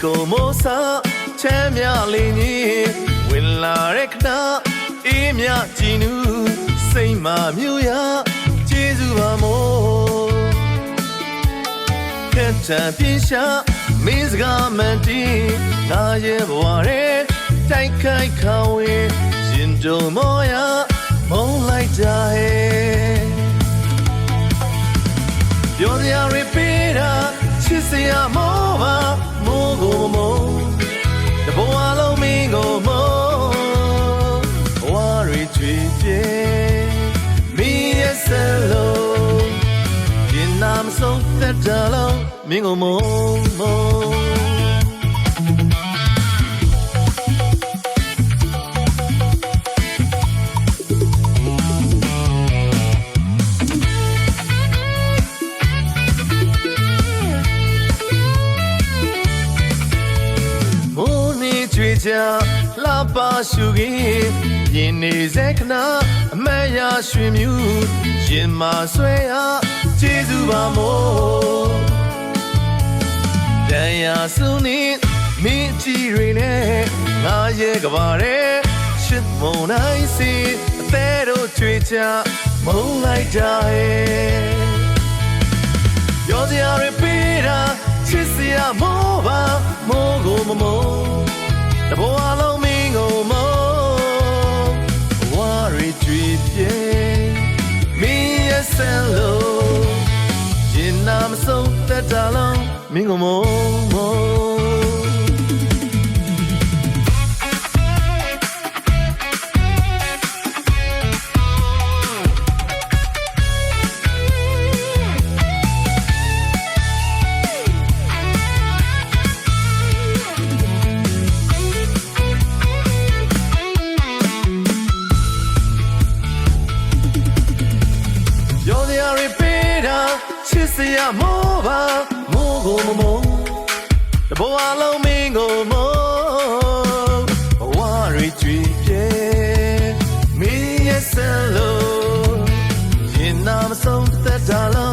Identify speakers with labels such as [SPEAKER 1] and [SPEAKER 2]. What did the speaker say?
[SPEAKER 1] como sa chamia lini willa rekna imya jinu sei ma myu ya jesu ba mo kenta pin sha means ga man ti na ye bwa re tai kai kha we yin do mo ya mo like da he yo ya repeatချစ်စရာမောပါမိုးကိုမိုးတဘဝလုံးမင်းကိုမိုးဘဝတွေချွေပြေမင်းရဲ့ဆယ်လုံးရင်နာမဆုံးသက်တာလုံးမင်းကိုမိုးမိုးလာပါရှုခင်ရင်နေစေခဏအမတ်ရရွှေမြူရင်မဆွဲရကျေးဇူးပါမို့တရားစုနေမင်းကြည်တွေနဲ့ငါရဲ့ကဘာတဲ့ရှစ်မုံနိုင်စီအသေးတို့ချွေချမုံလိုက်ကြရဲ့ပြောစရာတွေပေးတာချစ်စရာမောပါမိုးကိုမမိုးတဘဝလုံးမင်းကိုမို့ဘဝတွေကြွေပြေမင်းရဲ့ဆယ်လုံးရင်နာမဆုံးသက်တာလုံးမင်းကိုမို့ချစ်စရာမောပါမိုးကိုမမိုးတဘဝလုံးမင်းကိုမိုးဘဝတွေကြွေပြေမင်းရဲ့ဆယ်လုံးရင်နာမဆုံးသက်တာ